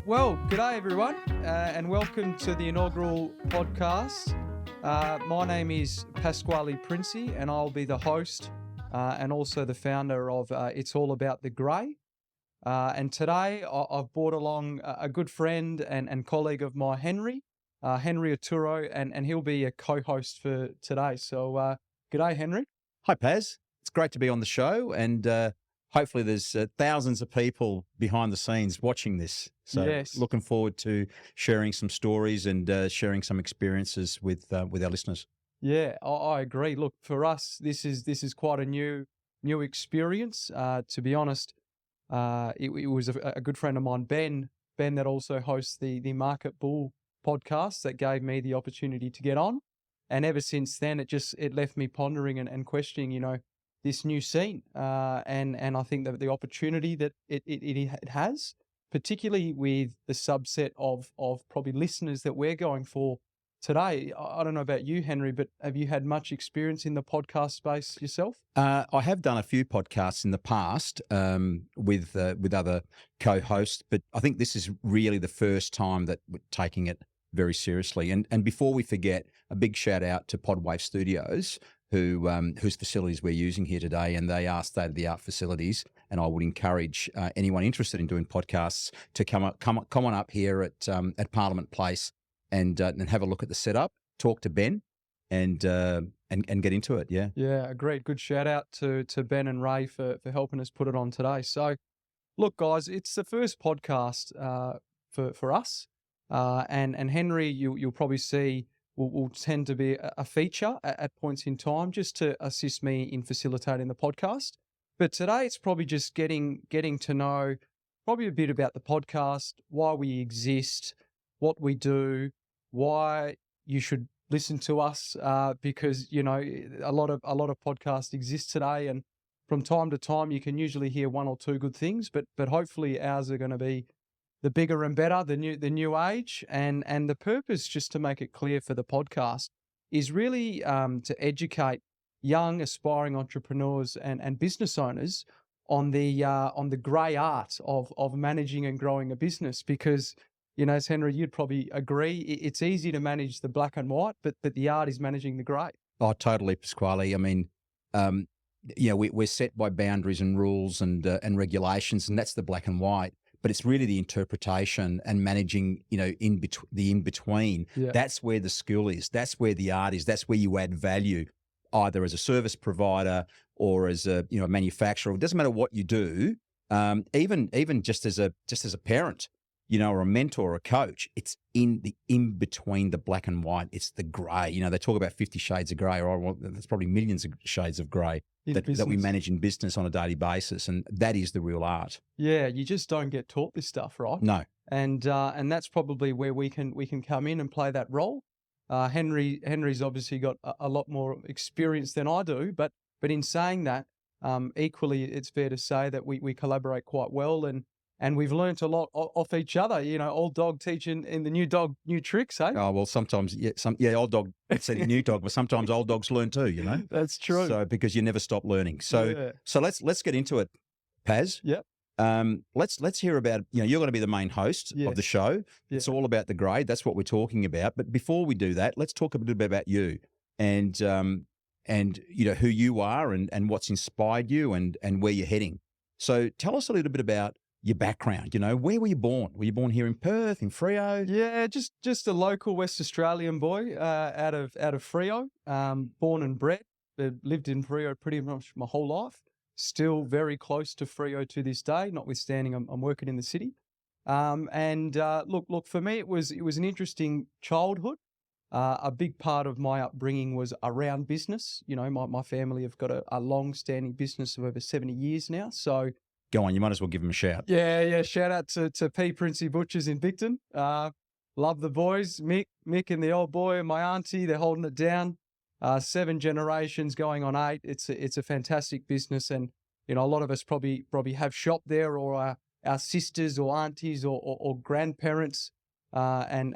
Well, g'day everyone, and welcome to the inaugural podcast. My name is Pasquale Princi, and I'll be the host and also the founder of It's All About the Grey. And today I've brought along a good friend and colleague of mine, Henry Arturo, and he'll be a co-host for today. So, g'day, Henry. Hi, Paz. It's great to be on the show, and hopefully there's thousands of people behind the scenes watching this. So Yes. looking forward to sharing some stories and sharing some experiences with our listeners. Yeah, I agree. Look, for us, this is quite a new experience. To be honest, it was a good friend of mine, Ben, that also hosts the Market Bull podcast, that gave me the opportunity to get on. And ever since then, it left me pondering and questioning, this new scene. And I think that the opportunity that it has, particularly with the subset of probably listeners that we're going for today. I don't know about you, Henry, but have you had much experience in the podcast space yourself? I have done a few podcasts in the past with other co-hosts, but I think this is really the first time that we're taking it very seriously. And before we forget, a big shout out to Podwave Studios, whose facilities we're using here today, and they are state-of-the-art facilities. And I would encourage anyone interested in doing podcasts to come on up here at Parliament Place and have a look at the setup, talk to Ben, and get into it. Yeah. Yeah, agreed. Good shout out to Ben and Ray for helping us put it on today. So, look, guys, it's the first podcast for us, and Henry, you'll probably see will tend to be a feature at points in time, just to assist me in facilitating the podcast. But today it's probably just getting to know probably a bit about the podcast, why we exist, what we do, why you should listen to us, because a lot of podcasts exist today, and from time to time you can usually hear one or two good things, but hopefully ours are going to be the bigger and better, the new age, and the purpose, just to make it clear for the podcast, is really to educate young aspiring entrepreneurs and business owners on the grey art of managing and growing a business. Because, as Henry, you'd probably agree, it's easy to manage the black and white, but the art is managing the grey. Oh, totally, Pasquale. I mean, we're set by boundaries and rules and regulations, and that's the black and white. But it's really the interpretation and managing, in between. Yeah. That's where the skill is. That's where the art is. That's where you add value, either as a service provider or as a manufacturer. It doesn't matter what you do. Even just as a parent, or a mentor or a coach, it's in between the black and white. It's the grey. They talk about 50 shades of grey, or there's probably millions of shades of grey that we manage in business on a daily basis, and that is the real art. Yeah, you just don't get taught this stuff, right? No. And that's probably where we can come in and play that role. Henry's obviously got a lot more experience than I do, but in saying that, equally, it's fair to say that we collaborate quite well, and we've learnt a lot off each other. Old dog teaching in the new dog new tricks, eh? Oh, well, sometimes, old dog said new dog, but sometimes old dogs learn too, That's true. So, because you never stop learning. So let's get into it, Paz. Yep. Let's hear about, you're going to be the main host of the show. Yeah. It's all about the grade. That's what we're talking about. But before we do that, let's talk a little bit about you and who you are and what's inspired you and where you're heading. So tell us a little bit about your background. Where were you born? Were you born here in Perth, in Freo? Yeah, just a local West Australian boy out of Freo, born and bred. Lived in Freo pretty much my whole life. Still very close to Freo to this day, notwithstanding I'm working in the city. Look, for me it was an interesting childhood. A big part of my upbringing was around business. My family have got a long-standing business of over 70 years now. So go on, you might as well give them a shout. Yeah. Shout out to P. Princi Butchers in Victon. Love the boys, Mick and the old boy and my auntie. They're holding it down. 7 generations going on 8. It's a fantastic business, and a lot of us probably have shopped there, or our sisters or aunties or grandparents. And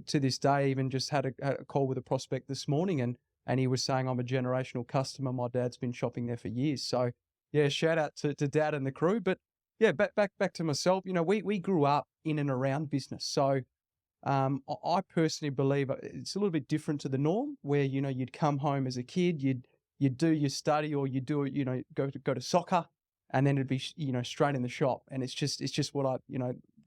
to this day, even just had a call with a prospect this morning, and he was saying, I'm a generational customer. My dad's been shopping there for years. So yeah, shout out to Dad and the crew. But yeah, back to myself. We grew up in and around business, so I personally believe it's a little bit different to the norm, where you'd come home as a kid, you'd do your study, or you do go to soccer, and then it'd be straight in the shop, and it's just what I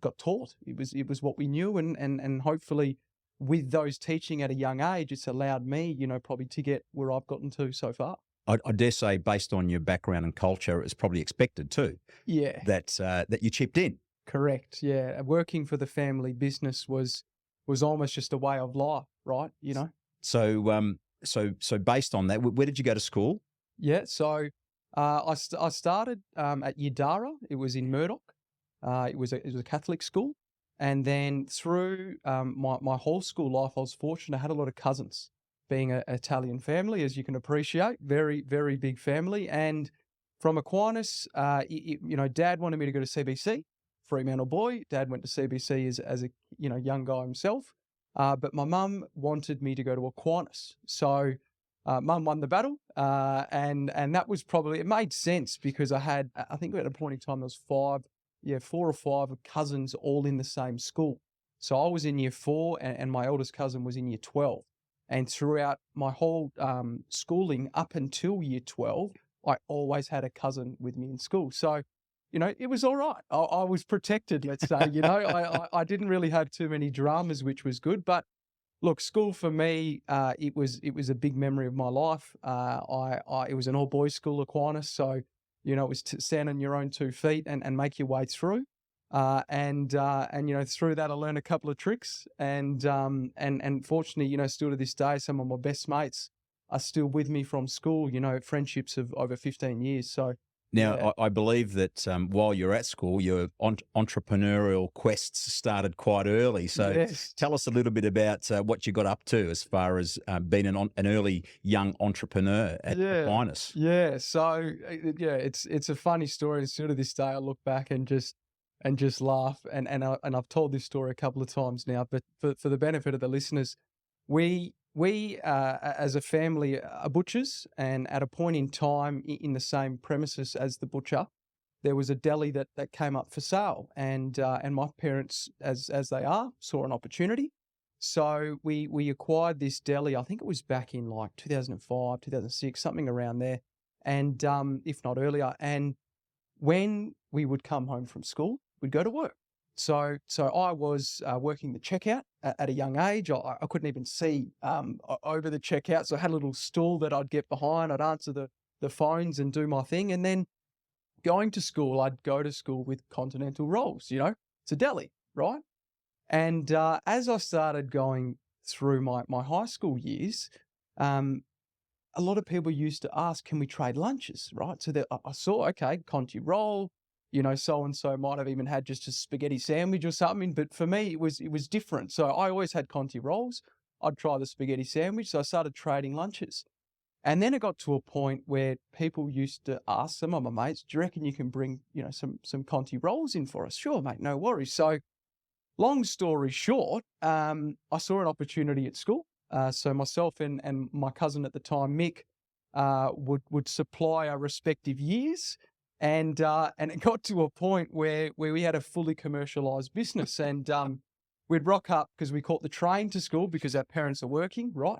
got taught. It was what we knew, and hopefully with those teaching at a young age, it's allowed me probably to get where I've gotten to so far. I dare say, based on your background and culture, it's probably expected too Yeah. that you chipped in. Correct. Yeah, working for the family business was almost just a way of life, right? So based on that, where did you go to school? Yeah. So I started at Yidara. It was in Murdoch. It was a Catholic school, and then through my whole school life, I was fortunate. I had a lot of cousins, being an Italian family, as you can appreciate, very very big family. And from Aquinas, Dad wanted me to go to CBC. Fremantle boy. Dad went to CBC as a young guy himself, but my mum wanted me to go to Aquinas. So Mum won the battle, and that was probably, it made sense because I think at a point in time there was four or five cousins all in the same school. So I was in year 4, and my eldest cousin was in year 12. And throughout my whole schooling up until year 12, I always had a cousin with me in school. So it was all right. I was protected, let's say. I didn't really have too many dramas, which was good. But look, school for me, it was a big memory of my life. It was an all boys school, Aquinas, so it was to stand on your own 2 feet and make your way through. And through that I learned a couple of tricks, and fortunately, still to this day, some of my best mates are still with me from school. Friendships of over 15 years. So. Now, Yeah. I believe that while you're at school, your entrepreneurial quests started quite early. So Yes. tell us a little bit about what you got up to as far as being an early young entrepreneur at Aquinas. Yeah. So it's a funny story. And still to this day, I look back and just laugh. And I've told this story a couple of times now, but for the benefit of the listeners, we as a family are butchers, and at a point in time in the same premises as the butcher, there was a deli that came up for sale, and my parents, as they are, saw an opportunity. So we acquired this deli. I think it was back in like 2005, 2006, something around there, and if not earlier. And when we would come home from school, we'd go to work. So I was working the checkout at a young age. I couldn't even see over the checkout, so I had a little stool that I'd get behind. I'd answer the phones and do my thing, and then going to school, I'd go to school with continental rolls. It's a deli, right? And as I started going through my high school years, a lot of people used to ask, can we trade lunches, right? So that I saw, okay, Conti roll, so-and-so might have even had just a spaghetti sandwich or something. But for me, it was different. So I always had Conti rolls. I'd try the spaghetti sandwich. So I started trading lunches. And then it got to a point where people used to ask some of my mates, do you reckon you can bring, some Conti rolls in for us? Sure, mate, no worries. So long story short, I saw an opportunity at school. So myself and my cousin at the time, Mick, would supply our respective years. And it got to a point where we had a fully commercialized business, and we'd rock up because we caught the train to school because our parents are working, right?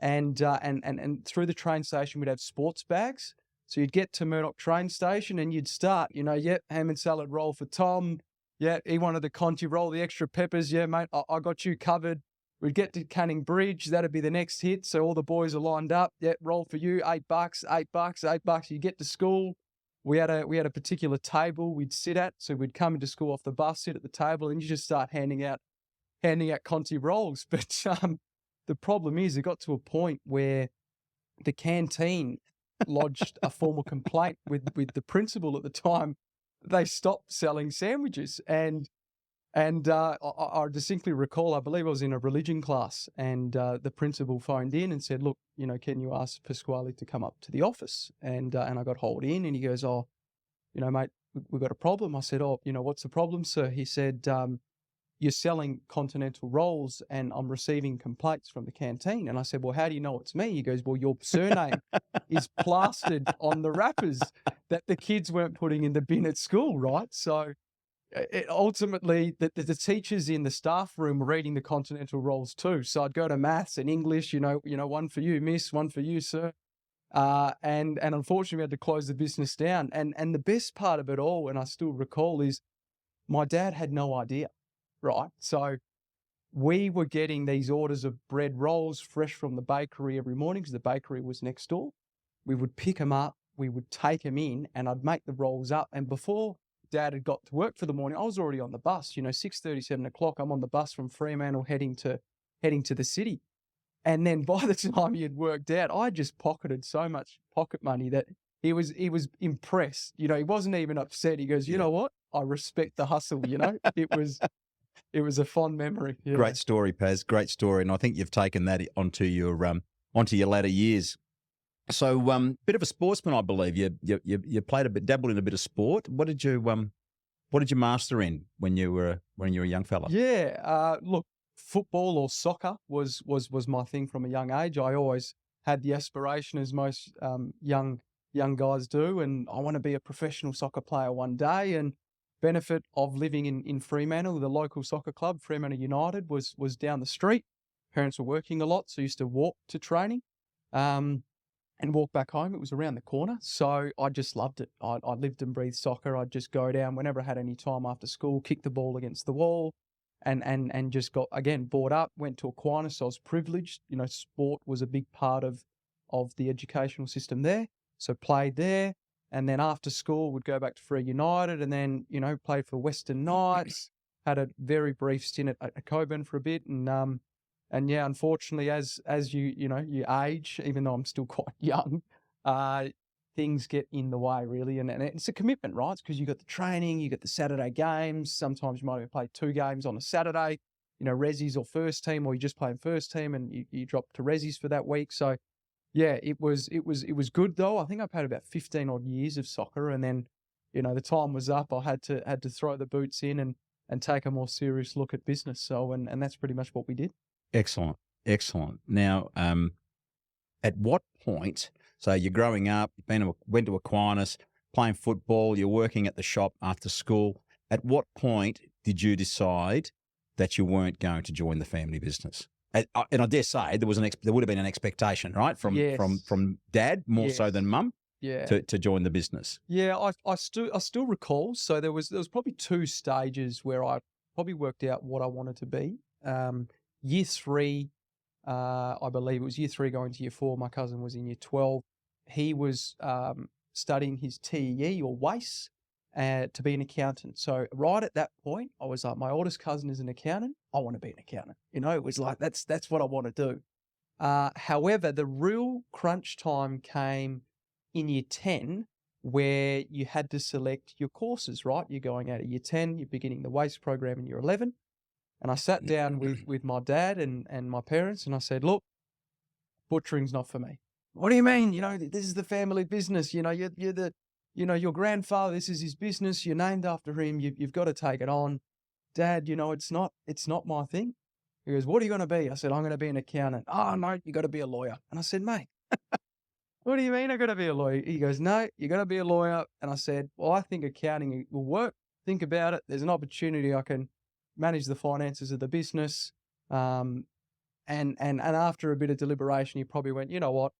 And through the train station, we'd have sports bags. So you'd get to Murdoch train station and you'd start, ham and salad roll for Tom. Yeah, he wanted the Conti roll, the extra peppers. Yeah, mate, I got you covered. We'd get to Canning Bridge. That'd be the next hit. So all the boys are lined up. Yeah, roll for you, $8, $8. You get to school. We had a particular table we'd sit at. So we'd come into school off the bus, sit at the table, and you just start handing out Conti rolls. But the problem is, it got to a point where the canteen lodged a formal complaint with the principal at the time. They stopped selling sandwiches, and I distinctly recall, I believe I was in a religion class, and the principal phoned in and said, look, can you ask Pasquale to come up to the office? And I got hauled in, and he goes, mate, we've got a problem. I said, what's the problem, sir? He said, you're selling continental rolls and I'm receiving complaints from the canteen. And I said, well, how do you know it's me? He goes, well, your surname is plastered on the wrappers that the kids weren't putting in the bin at school, right? So ultimately, the teachers in the staff room were reading the continental rolls too. So I'd go to maths and English, one for you, miss, one for you, sir. And unfortunately, we had to close the business down. And the best part of it all, and I still recall, is my dad had no idea, right? So we were getting these orders of bread rolls fresh from the bakery every morning because the bakery was next door. We would pick them up, we would take them in, and I'd make the rolls up. And before Dad had got to work for the morning, I was already on the bus. 6:30, 7 o'clock, I'm on the bus from Fremantle heading to the city. And then by the time he had worked out, I just pocketed so much pocket money that he was impressed. He wasn't even upset. He goes, you know what? I respect the hustle. It was a fond memory. Yeah. Great story, Paz. Great story, and I think you've taken that onto your latter years. So, bit of a sportsman, I believe. You played dabbled in a bit of sport. What did you master in when you were a young fella? Yeah. Look, football or soccer was my thing from a young age. I always had the aspiration, as most young guys do, and I want to be a professional soccer player one day. And benefit of living in Fremantle, the local soccer club, Fremantle United, was down the street. Parents were working a lot, so I used to walk to training and walk back home. It was around the corner, so I just loved it. I lived and breathed soccer. I'd just go down whenever I had any time after school, kick the ball against the wall, and just got, again, brought up, went to Aquinas. So I was privileged. Sport was a big part of the educational system there. So played there. And then after school, would go back to Free United and then, played for Western Knights, had a very brief stint at Coburn for a bit. And yeah, unfortunately, as you age, even though I'm still quite young, things get in the way, really. And it's a commitment, right? It's because you got the training, you got the Saturday games. Sometimes you might even play 2 games on a Saturday, resis or first team, or you just playing first team and you drop to resis for that week. So yeah, it was good though. I think I played about 15 odd years of soccer, and then, the time was up. I had to throw the boots in and take a more serious look at business. So, and that's pretty much what we did. Excellent. Now, at what point? So you're growing up, went to Aquinas, playing football. You're working at the shop after school. At what point did you decide that you weren't going to join the family business? And I dare say there would have been an expectation, right, from Dad more so than Mum, to join the business. Yeah, I still recall. So there was probably 2 stages where I probably worked out what I wanted to be. Year 3, I believe it was year 3 going to year 4. My cousin was in year 12. He was studying his TEE or WACE to be an accountant. So right at that point, I was like, my oldest cousin is an accountant. I want to be an accountant. It was like, that's what I want to do. However, the real crunch time came in year 10, where you had to select your courses, right? You're going out of year 10, you're beginning the WACE program in year 11. And I sat down with my dad and my parents, and I said, look, butchering's not for me. What do you mean? This is the family business. You're the, your grandfather, this is his business. You're named after him. You've got to take it on. Dad, it's not my thing. He goes, what are you going to be? I said, I'm going to be an accountant. Oh, no, you got to be a lawyer. And I said, mate, what do you mean I got to be a lawyer? He goes, no, you got to be a lawyer. And I said, well, I think accounting will work. Think about it. There's an opportunity. I can manage the finances of the business. And after a bit of deliberation, he probably went, you know what?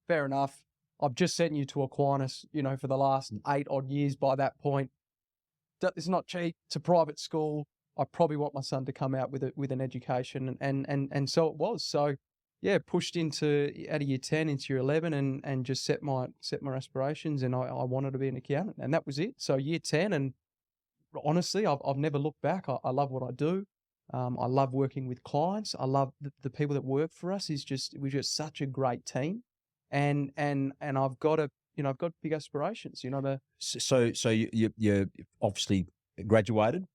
Fair enough. I've just sent you to Aquinas, for the last 8 odd years by that point. It's not cheap. It's a private school. I probably want my son to come out with an education. And so it was. So yeah, pushed into out of year 10 into year 11 and just set my aspirations, and I wanted to be an accountant, and that was it. So year 10, and honestly, I've never looked back. I love what I do. I love working with clients. I love the people that work for us. We're just such a great team. And I've got big aspirations, So you obviously graduated,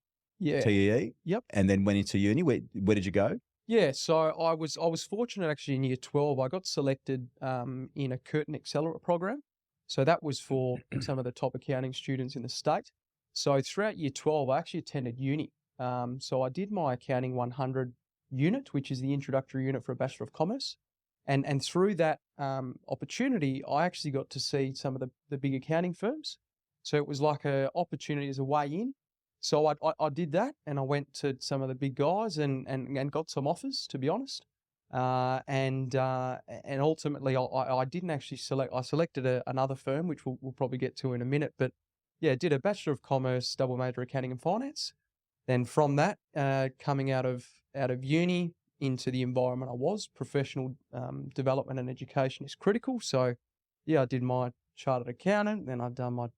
TEE, yep, and then went into uni. Where did you go? Yeah, so I was fortunate actually in year 12. I got selected in a Curtin Accelerator program. So that was for some of the top accounting students in the state. So throughout year 12, I actually attended uni. So I did my Accounting 100 unit, which is the introductory unit for a Bachelor of Commerce. And through that opportunity, I actually got to see some of the big accounting firms. So it was like a opportunity as a way in. So I did that, and I went to some of the big guys and got some offers, to be honest. And ultimately, I didn't actually select. I selected another firm, which we'll probably get to in a minute. But yeah, did a Bachelor of Commerce, double major accounting and finance. Then from that, coming out of uni into the environment I was, professional development and education is critical. So yeah, I did my chartered accountant, then I've done my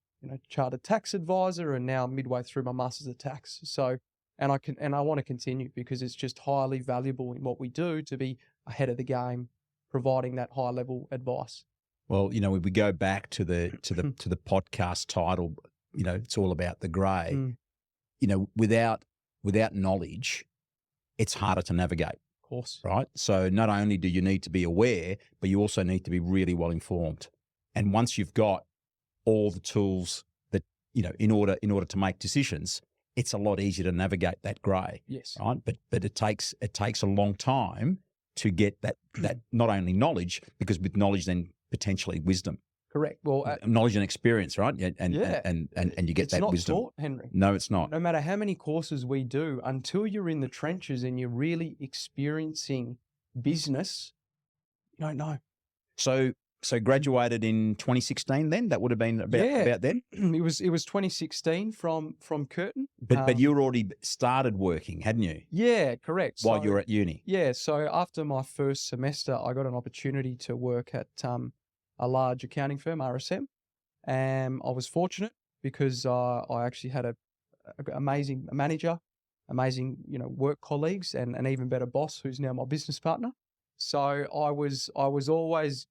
chartered tax advisor, and now midway through my Masters of Tax. So and I want to continue because it's just highly valuable in what we do to be ahead of the game, providing that high level advice. Well, we go back to the podcast title. It's all about the grey. Without knowledge, it's harder to navigate. Of course, right? So not only do you need to be aware, but you also need to be really well informed. And once you've got all the tools that in order to make decisions, it's a lot easier to navigate that grey. Yes. Right. But it takes a long time to get that not only knowledge, because with knowledge then potentially wisdom. Correct. Well, knowledge and experience, right? And you get that wisdom. It's not taught, Henry. No, it's not. No matter how many courses we do, until you're in the trenches and you're really experiencing business, you don't know. So graduated in 2016 then? That would have been about then? It was 2016 from Curtin. But you already started working, hadn't you? Yeah, correct. While you were at uni? Yeah, so after my first semester, I got an opportunity to work at a large accounting firm, RSM. And I was fortunate because I actually had an amazing manager, amazing work colleagues, and an even better boss who's now my business partner. So I was always,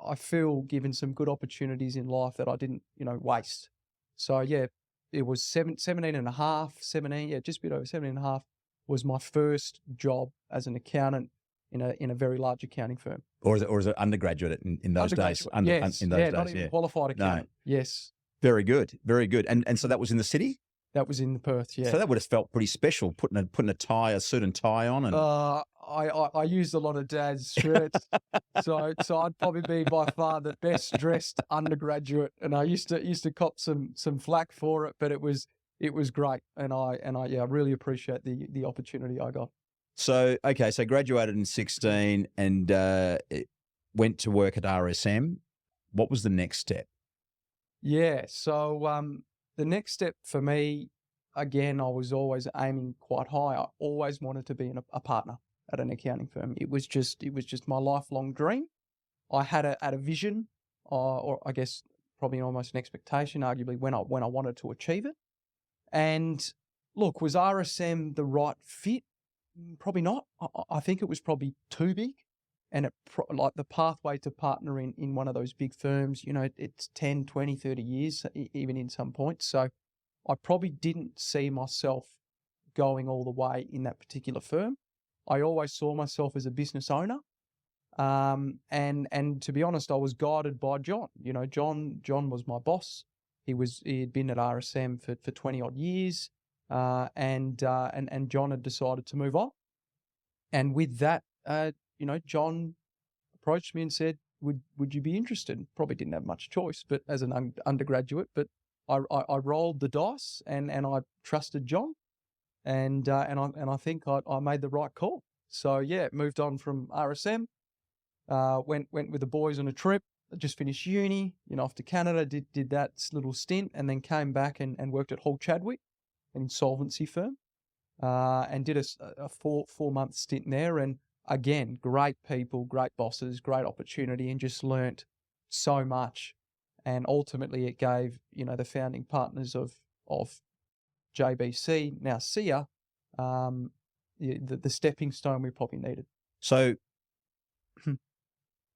I feel, given some good opportunities in life that I didn't waste. So yeah, it was 17 and a half, just a bit over 17 and a half was my first job as an accountant in a very large accounting firm. Or is it undergraduate in those days? Yes. In those days, not even qualified accountant. No. Yes. Very good. Very good. And so that was in the city? That was in Perth, yeah. So that would have felt pretty special, putting a suit and tie on. And I used a lot of Dad's shirts, so I'd probably be by far the best dressed undergraduate, and I used to cop some flack for it, but it was great, and I really appreciate the opportunity I got. So graduated in 16 and went to work at RSM. What was the next step? Yeah, so the next step for me, again, I was always aiming quite high. I always wanted to be a partner at an accounting firm. It was just my lifelong dream. I had a vision, or I guess probably almost an expectation, arguably, when I wanted to achieve it. And look, was RSM the right fit? Probably not. I think it was probably too big, and like the pathway to partner in one of those big firms, it's 10, 20, 30 years, even in some points. So I probably didn't see myself going all the way in that particular firm. I always saw myself as a business owner. And to be honest, I was guided by John. John was my boss. He had been at RSM for 20 odd years. And John had decided to move on. And with that, John approached me and said, would you be interested? Probably didn't have much choice, but as an undergraduate, but I rolled the dice and I trusted John, and I think I made the right call. So yeah, moved on from RSM, went with the boys on a trip, just finished uni, off to Canada, did that little stint, and then came back and worked at Hall Chadwick, an insolvency firm, and did a 4-month stint there. And again, great people, great bosses, great opportunity, and just learnt so much. And ultimately it gave, the founding partners of JBC, now SIA, the stepping stone we probably needed. So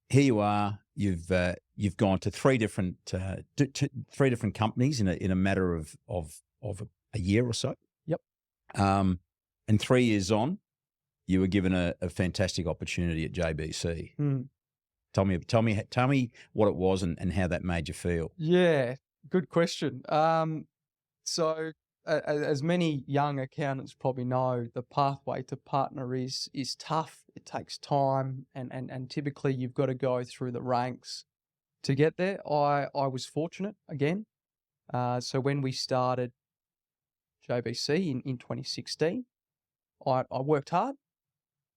here you are, you've gone to three different companies in a matter of a year or so. Yep. And 3 years on, you were given a fantastic opportunity at JBC. Mm. Tell me what it was and how that made you feel. Yeah, good question. So as many young accountants probably know, the pathway to partner is tough. It takes time, and typically you've got to go through the ranks to get there. I was fortunate again. So when we started JBC in 2016, I worked hard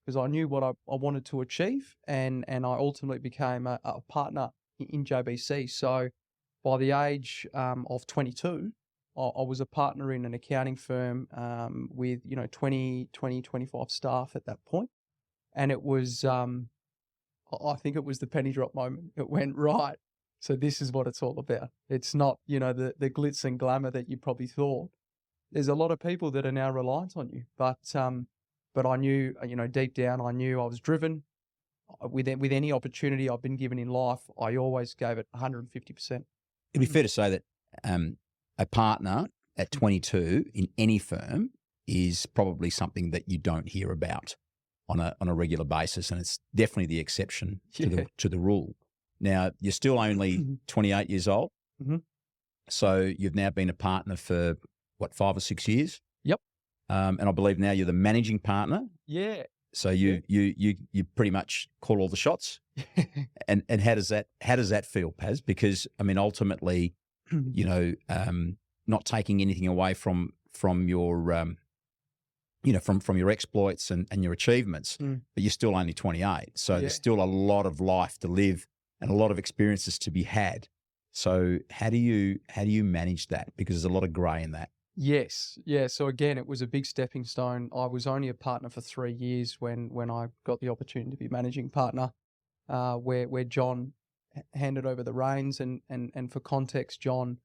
because I knew what I wanted to achieve, and I ultimately became a partner in JBC. So by the age of 22, I was a partner in an accounting firm with 25 staff at that point, and it was I think it was the penny drop moment. It went right. So this is what it's all about. It's not the glitz and glamour that you probably thought. There's a lot of people that are now reliant on you, but I knew, deep down, I knew I was driven. With any opportunity I've been given in life, I always gave it 150%. It'd be fair to say that a partner at 22 in any firm is probably something that you don't hear about on a regular basis, and it's definitely the exception to the rule. Now, you're still only 28 years old, so you've now been a partner for, what, 5 or 6 years? Yep. And I believe now you're the managing partner. Yeah. So you pretty much call all the shots. And how does that feel, Paz? Because I mean, ultimately, not taking anything away from your from your exploits and your achievements, but you're still only 28. So there's still a lot of life to live and a lot of experiences to be had. So how do you manage that? Because there's a lot of grey in that. Yes. Yeah. So again, it was a big stepping stone. I was only a partner for 3 years when I got the opportunity to be managing partner, where John handed over the reins. And for context, John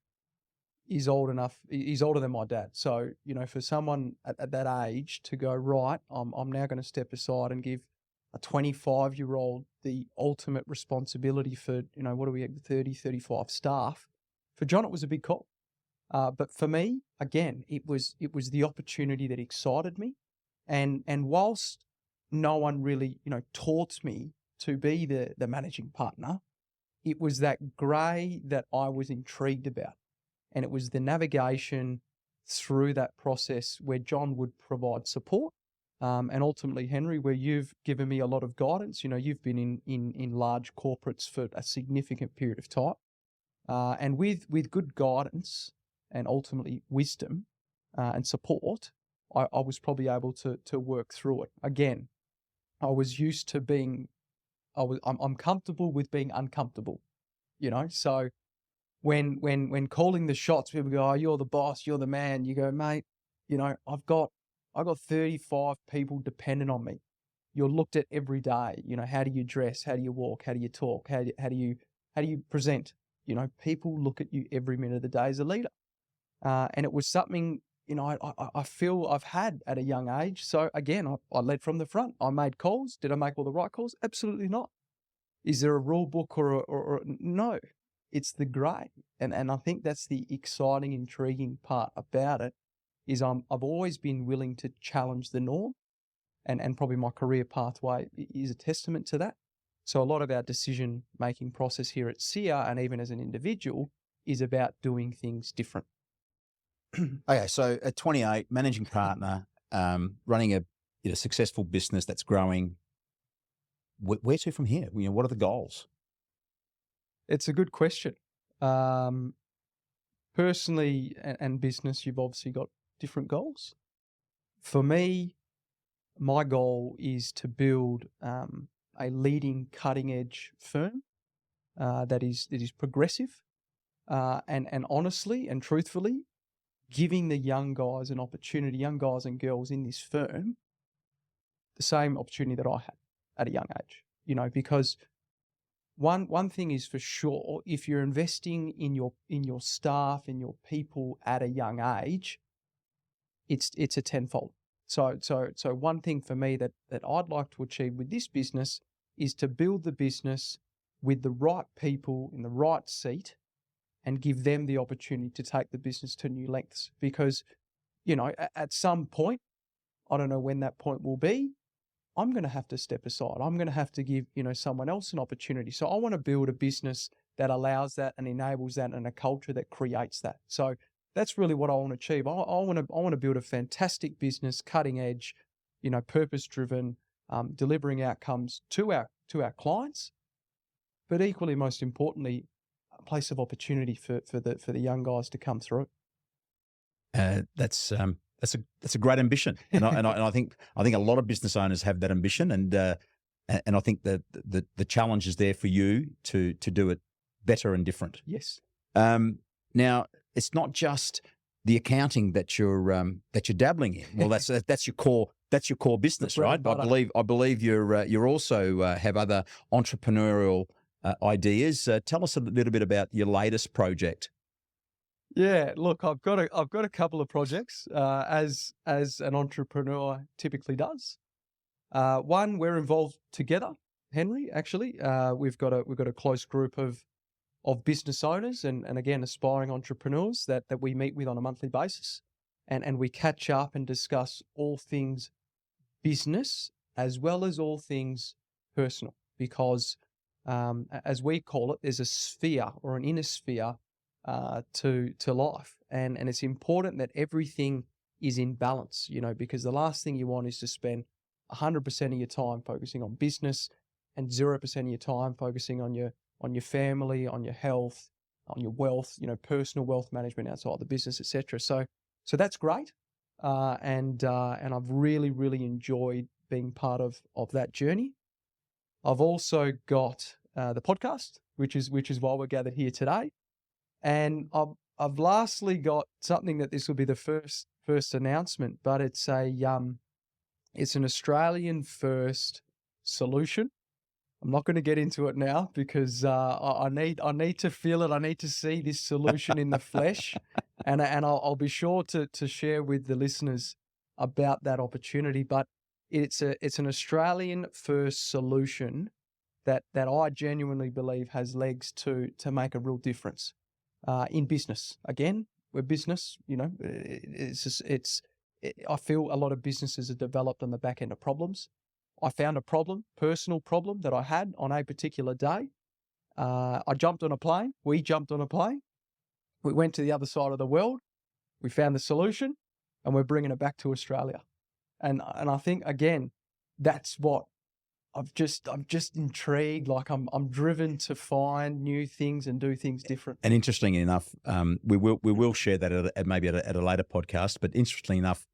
is old enough. He's older than my dad. So, for someone at that age to go, right, I'm now going to step aside and give a 25-year-old the ultimate responsibility for, what do we have, 30, 35 staff. For John, it was a big call. But for me, again, it was the opportunity that excited me, and whilst no one really taught me to be the managing partner, it was that grey that I was intrigued about, and it was the navigation through that process where John would provide support, and ultimately Henry, where you've given me a lot of guidance. You've been in large corporates for a significant period of time, and with good guidance and ultimately wisdom and support, I was probably able to work through it. Again, I was used to being, I'm comfortable with being uncomfortable, So when calling the shots, people go, "Oh, you're the boss, you're the man." You go, "Mate, I've got 35 people dependent on me. You're looked at every day. How do you dress? How do you walk? How do you talk? How do you present? People look at you every minute of the day as a leader." And it was something, I feel I've had at a young age. So again, I led from the front. I made calls. Did I make all the right calls? Absolutely not. Is there a rule book or no? It's the grey. And I think that's the exciting, intriguing part about it, is I've always been willing to challenge the norm. And probably my career pathway is a testament to that. So a lot of our decision-making process here at SIA, and even as an individual, is about doing things different. Okay, so at 28, managing partner, running a successful business that's growing. Where to from here? What are the goals? It's a good question. Personally and business, you've obviously got different goals. For me, my goal is to build a leading cutting-edge firm that is progressive and honestly and truthfully giving the young guys an opportunity, young guys and girls in this firm, the same opportunity that I had at a young age, because one thing is for sure, if you're investing in your staff, in your people at a young age, it's a tenfold. So one thing for me that I'd like to achieve with this business is to build the business with the right people in the right seat and give them the opportunity to take the business to new lengths. Because, at some point, I don't know when that point will be, I'm going to have to step aside. I'm going to have to give, someone else an opportunity. So I want to build a business that allows that and enables that, and a culture that creates that. So That's really what I want to achieve. I want to build a fantastic business, cutting edge, purpose driven, delivering outcomes to our clients, but equally, most importantly, a place of opportunity for the young guys to come through. That's a great ambition, and I think a lot of business owners have that ambition, and I think that the challenge is there for you to do it better and different. Yes. Now, it's not just the accounting that you're dabbling in. Well, that's your core business, right? I believe you're also have other entrepreneurial ideas. Tell us a little bit about your latest project. Yeah, look, I've got a couple of projects as an entrepreneur typically does. One, we're involved together, Henry. Actually, we've got a close group of business owners and again aspiring entrepreneurs that we meet with on a monthly basis, and we catch up and discuss all things business as well as all things personal, because as we call it, there's a sphere or an inner sphere to life, and it's important that everything is in balance, because the last thing you want is to spend 100% of your time focusing on business and 0% of your time focusing on your family, on your health, on your wealth, personal wealth management outside the business, etc. So that's great, and I've really enjoyed being part of that journey. I've also got the podcast, which is why we're gathered here today, and I've lastly got something that this will be the first announcement, but it's an Australian first solution. I'm not going to get into it now because I need to feel it. I need to see this solution in the flesh, and I'll be sure to share with the listeners about that opportunity. But it's an Australian first solution that I genuinely believe has legs to make a real difference in business. Again, we're business. I feel a lot of businesses are developed on the back end of problems. I found a personal problem that I had on a particular day. I jumped on a plane. We jumped on a plane. We went to the other side of the world. We found the solution, and we're bringing it back to Australia. And I think, again, that's what I'm just intrigued. Like I'm driven to find new things and do things different. And interestingly enough, we will share that at a later podcast. But interestingly enough,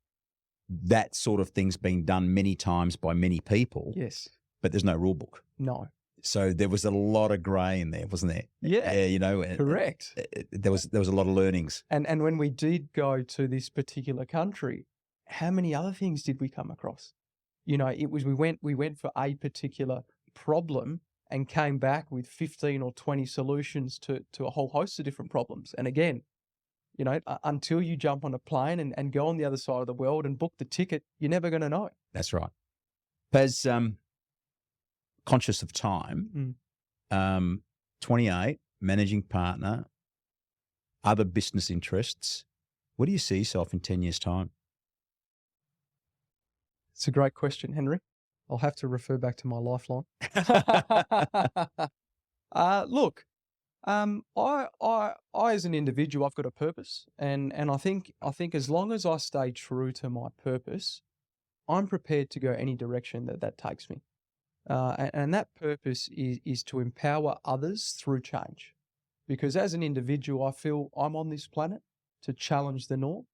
that sort of thing's been done many times by many people. Yes. But there's no rule book. No. So there was a lot of grey in there, wasn't there? Yeah. Correct. There was a lot of learnings. And when we did go to this particular country, how many other things did we come across? It was we went for a particular problem and came back with 15 or 20 solutions to a whole host of different problems. And again, until you jump on a plane and go on the other side of the world and book the ticket, you're never going to know. That's right. Paz, conscious of time, 28, managing partner, other business interests. Where do you see yourself in 10 years' time? It's a great question, Henry. I'll have to refer back to my lifeline. Look, I as an individual, I've got a purpose, and I think as long as I stay true to my purpose, I'm prepared to go any direction that takes me. And that purpose is to empower others through change. Because as an individual, I feel I'm on this planet to challenge the norm.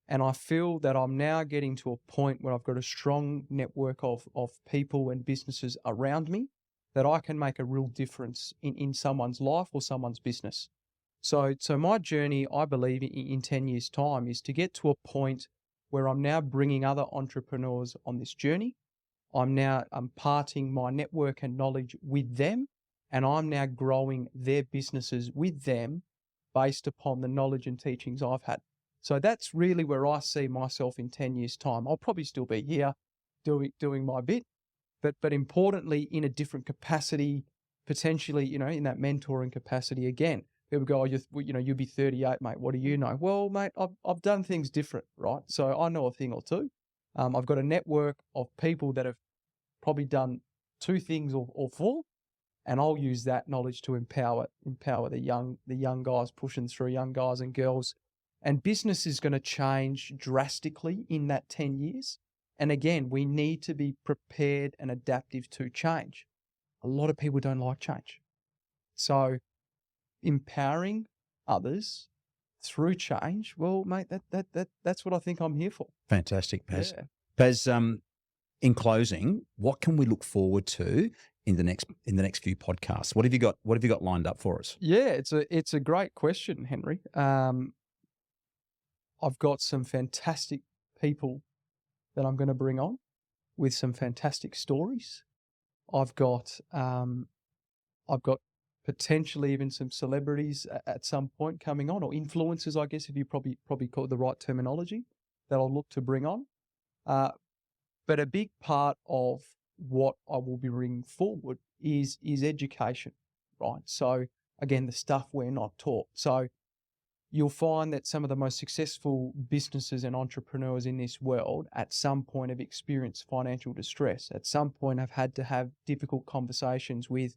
And I feel that I'm now getting to a point where I've got a strong network of people and businesses around me that I can make a real difference in someone's life or someone's business. So my journey, I believe, in 10 years' time is to get to a point where I'm now bringing other entrepreneurs on this journey. I'm now imparting my network and knowledge with them, and I'm now growing their businesses with them based upon the knowledge and teachings I've had. So that's really where I see myself in 10 years' time. I'll probably still be here doing my bit, but importantly, in a different capacity, potentially, in that mentoring capacity again. People go, you'll be 38, mate. What do you know? Well, mate, I've done things different, right? So I know a thing or two. I've got a network of people that have probably done 2 things or 4, and I'll use that knowledge to empower the young guys pushing through, young guys and girls, And business is going to change drastically in that 10 years. And again, we need to be prepared and adaptive to change. A lot of people don't like change. So empowering others through change, well, mate, that's what I think I'm here for. Fantastic, Paz. Yeah. Paz, in closing, what can we look forward to in the next few podcasts? What have you got lined up for us? Yeah, it's a great question, Henry. I've got some fantastic people that I'm going to bring on with some fantastic stories. I've got potentially even some celebrities at some point coming on, or influencers, I guess, if you probably call it the right terminology, that I'll look to bring on. But a big part of what I will be bringing forward is education, right? So again, the stuff we're not taught. So you'll find that some of the most successful businesses and entrepreneurs in this world at some point have experienced financial distress, at some point have had to have difficult conversations with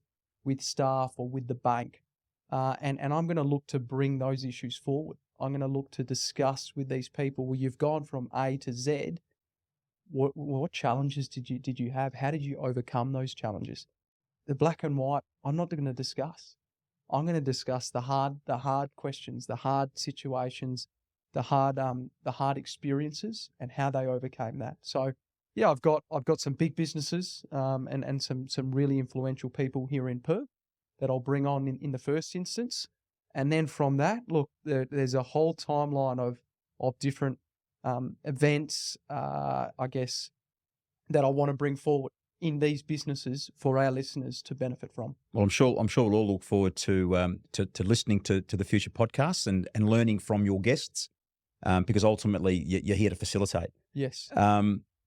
staff or with the bank. And I'm going to look to bring those issues forward. I'm going to look to discuss with these people, well, you've gone from A to Z. What challenges did you have? How did you overcome those challenges? The black and white, I'm not going to discuss. I'm going to discuss the hard questions, the hard situations, the hard experiences, and how they overcame that. So, yeah, I've got some big businesses and some really influential people here in Perth that I'll bring on in the first instance, and then from that, look, there's a whole timeline of different events, I guess, that I want to bring forward in these businesses for our listeners to benefit from. Well, I'm sure we'll all look forward to listening to the future podcasts and learning from your guests, because ultimately you're here to facilitate. Yes.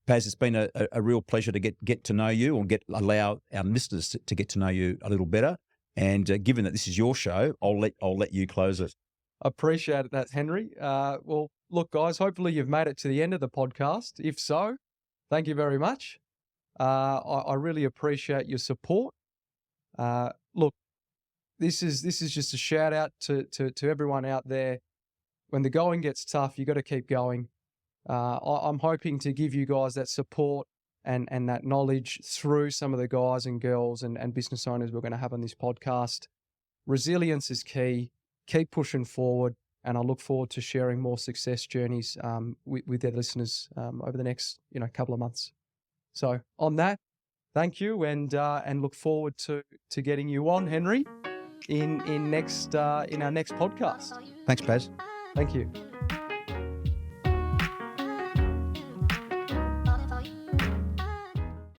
Paz, it's been a real pleasure to get to know you, or allow our listeners to get to know you a little better. And given that this is your show, I'll let you close it. Appreciate that, Henry. Well, look, guys, hopefully you've made it to the end of the podcast. If so, thank you very much. I really appreciate your support. Look, this is just a shout out to everyone out there. When the going gets tough, you got to keep going. I'm hoping to give you guys that support and that knowledge through some of the guys and girls and business owners we're going to have on this podcast. Resilience is key. Keep pushing forward, and I look forward to sharing more success journeys with their listeners over the next couple of months. So on that, thank you, and look forward to getting you on, Henry, in our next podcast. Thanks, Paz. Thank you.